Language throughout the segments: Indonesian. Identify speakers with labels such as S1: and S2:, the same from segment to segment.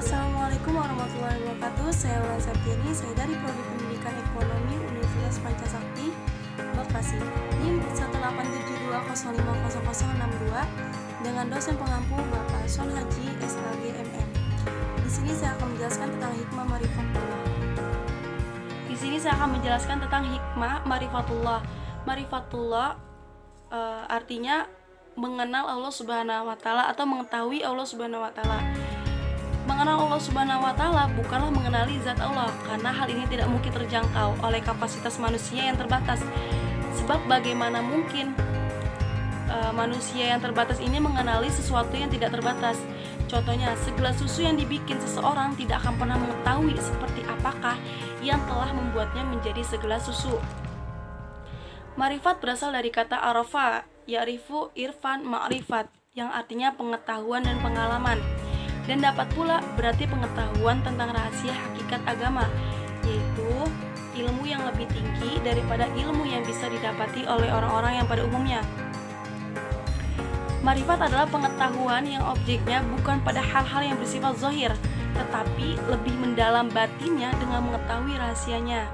S1: Assalamualaikum warahmatullahi wabarakatuh. Saya Ulan Septiani, saya dari Prodi Pendidikan Ekonomi Universitas Pancasakti, Bekasi. NIM 18720500062 dengan dosen pengampu Bapak Son Haji SHG MM. Di sini saya akan menjelaskan tentang hikmah marifatullah. Marifatullah artinya mengenal Allah Subhanahu wa taala atau mengetahui Allah Subhanahu wa taala. Mengenal Allah Subhanahu wa taala bukanlah mengenali zat Allah, karena hal ini tidak mungkin terjangkau oleh kapasitas manusia yang terbatas. Sebab bagaimana mungkin manusia yang terbatas ini mengenali sesuatu yang tidak terbatas? Contohnya, segelas susu yang dibikin seseorang tidak akan pernah mengetahui seperti apakah yang telah membuatnya menjadi segelas susu. Marifat berasal dari kata arafa, ya'rifu, irfan, ma'rifat, yang artinya pengetahuan dan pengalaman. Dan dapat pula berarti pengetahuan tentang rahasia hakikat agama, yaitu ilmu yang lebih tinggi daripada ilmu yang bisa didapati oleh orang-orang yang pada umumnya. Marifat adalah pengetahuan yang objeknya bukan pada hal-hal yang bersifat zahir, tetapi lebih mendalam batinnya dengan mengetahui rahasianya.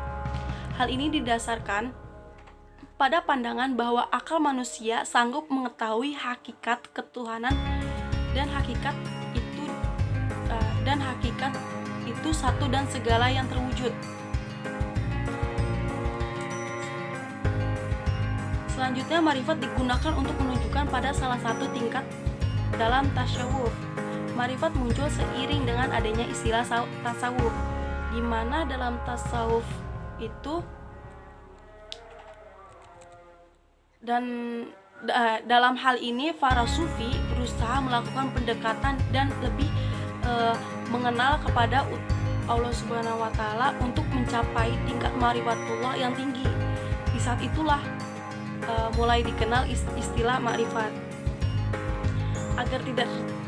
S1: Hal ini didasarkan pada pandangan bahwa akal manusia sanggup mengetahui hakikat ketuhanan dan hakikat itu satu dan segala yang terwujud. Selanjutnya, marifat digunakan untuk menunjukkan pada salah satu tingkat dalam tasyawuf. Marifat muncul seiring dengan adanya istilah tasawuf, di mana dalam tasawuf itu dalam hal ini para sufi berusaha melakukan pendekatan dan lebih mengenal kepada Allah Subhanahu wa taala untuk mencapai tingkat marifatullah yang tinggi. Di saat itulah mulai dikenal istilah makrifat.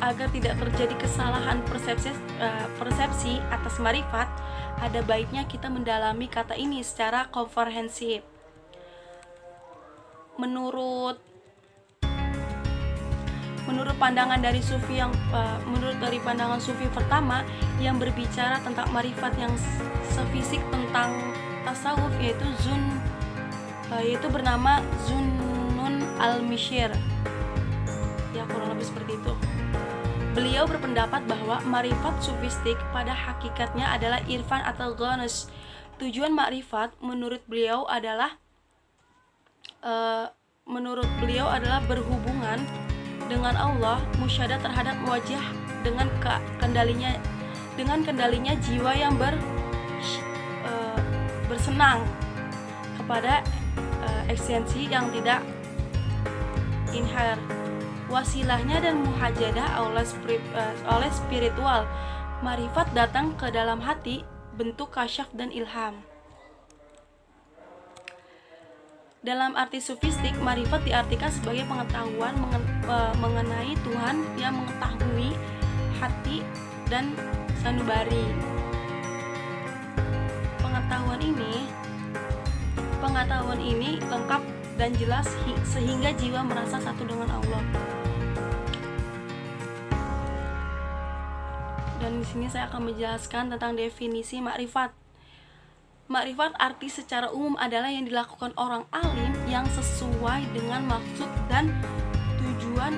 S1: Agar tidak terjadi kesalahan persepsi atas marifat, ada baiknya kita mendalami kata ini secara komprehensif. Menurut pandangan dari sufi dari pandangan sufi pertama yang berbicara tentang marifat yang sefisik tentang tasawuf, yaitu bernama Zunnun al-Mishir. Ya, kurang lebih seperti itu. Beliau berpendapat bahwa marifat sufistik pada hakikatnya adalah irfan atau ghanas. Tujuan marifat menurut beliau adalah berhubungan dengan Allah, musyadah terhadap wajah dengan kendalinya jiwa yang bersenang kepada eksistensi yang tidak inher. Wasilahnya dan muhajadah oleh spiritual. Marifat datang ke dalam hati bentuk kasyaf dan ilham. Dalam arti sufistik, marifat diartikan sebagai pengetahuan mengenai Tuhan yang mengetahui hati dan sanubari. Pengetahuan ini lengkap dan jelas sehingga jiwa merasa satu dengan Allah. Dan di sini saya akan menjelaskan tentang definisi makrifat. Makrifat arti secara umum adalah yang dilakukan orang alim yang sesuai dengan maksud dan tujuan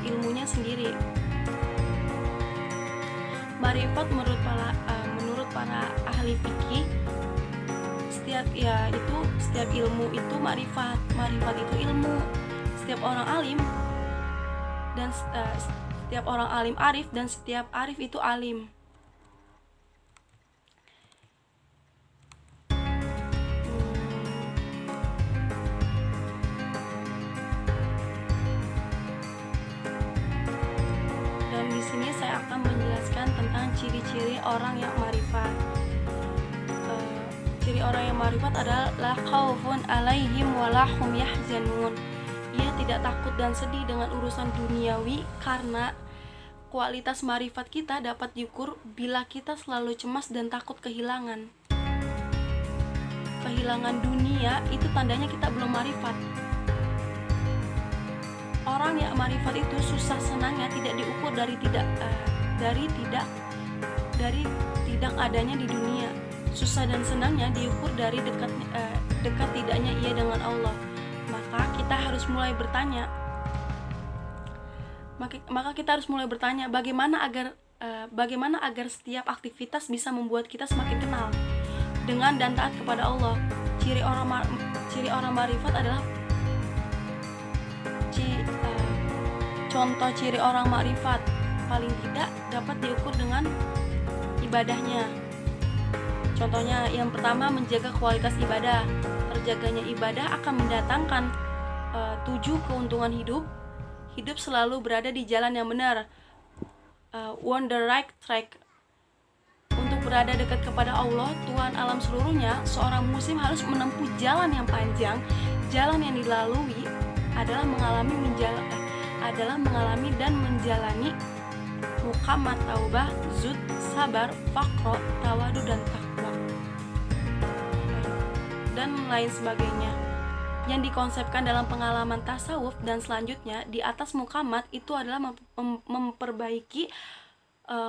S1: ilmunya sendiri. Makrifat menurut para ahli fikih, setiap ilmu itu makrifat. Makrifat itu ilmu. Setiap orang alim arif dan setiap arif itu alim. Sini saya akan menjelaskan tentang ciri-ciri orang yang marifat. Ciri orang yang marifat adalah la khaufun alaihim wa la hum yahzanun. Ia tidak takut dan sedih dengan urusan duniawi, karena kualitas marifat kita dapat diukur bila kita selalu cemas dan takut kehilangan. Kehilangan dunia itu tandanya kita belum marifat. orang yang marifat itu susah senangnya tidak diukur dari tidak adanya di dunia. Susah dan senangnya diukur dari dekat tidaknya ia dengan Allah. Maka kita harus mulai bertanya bagaimana agar setiap aktivitas bisa membuat kita semakin kenal dengan dan taat kepada Allah. Ciri orang marifat adalah contoh ciri orang makrifat paling tidak dapat diukur dengan ibadahnya. Contohnya yang pertama, menjaga kualitas ibadah. Terjaganya ibadah akan mendatangkan 7 keuntungan hidup. Hidup selalu berada di jalan yang benar, on the right track. Untuk berada dekat kepada Allah, Tuhan alam seluruhnya, seorang muslim harus menempuh jalan yang panjang. Jalan yang dilalui adalah mengalami dan menjalani muqamat, taubah, zud, sabar, faqro, tawadu, dan takwa, dan lain sebagainya yang dikonsepkan dalam pengalaman tasawuf. Dan selanjutnya di atas muqamat itu adalah memperbaiki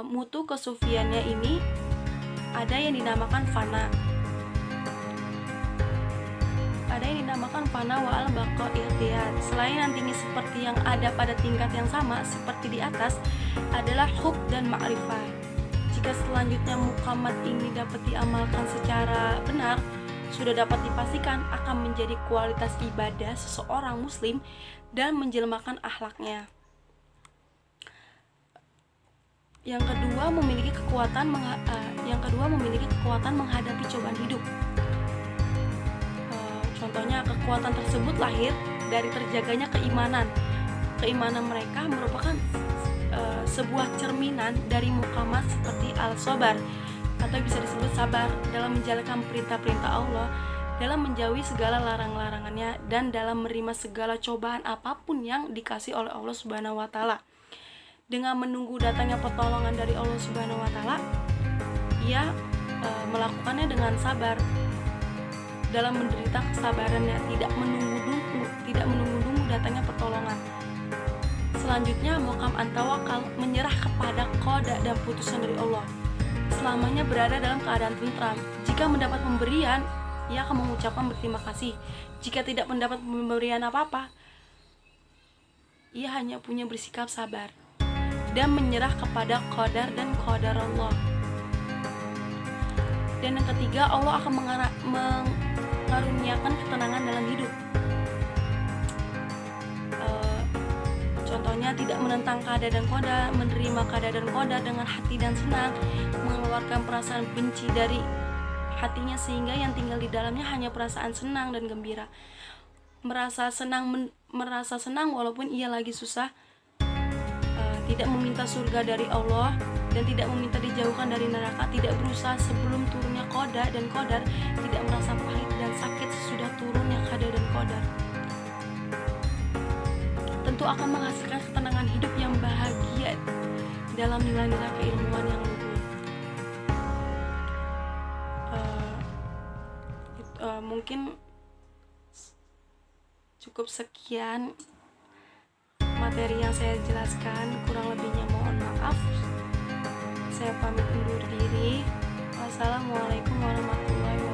S1: mutu kesufiannya ini. Ada yang dinamakan fana, wa al-baqa ihtiyat. Selain nantinya seperti yang ada pada tingkat yang sama seperti di atas adalah hub dan ma'rifah. Jika selanjutnya muqamat ini dapat diamalkan secara benar, sudah dapat dipastikan akan menjadi kualitas ibadah seseorang muslim dan menjelmakan akhlaknya. Yang kedua, memiliki kekuatan menghadapi cobaan hidup. Contohnya, kekuatan tersebut lahir dari terjaganya keimanan. Keimanan mereka merupakan sebuah cerminan dari muqamat seperti al-sabar, atau bisa disebut sabar, dalam menjalankan perintah-perintah Allah, dalam menjauhi segala larang-larangannya, dan dalam menerima segala cobaan apapun yang dikasih oleh Allah Subhanahu wa Ta'ala. Dengan menunggu datangnya pertolongan dari Allah Subhanahu wa Ta'ala, ia melakukannya dengan sabar. Dalam menderita kesabarannya, tidak menunggu datangnya pertolongan. Selanjutnya, muqam an-tawakal, menyerah kepada qada dan putusan dari Allah. Selamanya berada dalam keadaan tentram. Jika mendapat pemberian, ia akan mengucapkan berterima kasih. Jika tidak mendapat pemberian apa-apa, ia hanya punya bersikap sabar dan menyerah kepada qadar dan qadar Allah. Dan yang ketiga, Allah akan mengaruniakan ketenangan dalam hidup. Contohnya, tidak menentang qada dan qadar, menerima qada dan qadar dengan hati dan senang, mengeluarkan perasaan benci dari hatinya sehingga yang tinggal di dalamnya hanya perasaan senang dan gembira. Merasa senang walaupun ia lagi susah, tidak meminta surga dari Allah dan tidak meminta dijauhkan dari neraka, tidak berusaha sebelum turunnya qada dan qadar, tidak merasa pahit dan sakit sesudah turunnya qada dan qadar. Tentu akan menghasilkan ketenangan hidup yang bahagia dalam nilai-nilai keilmuan yang luhur. Mungkin cukup sekian materi yang saya jelaskan, kurang lebihnya mohon maaf. Saya pamit undur diri. Wassalamualaikum warahmatullahi wabarakatuh.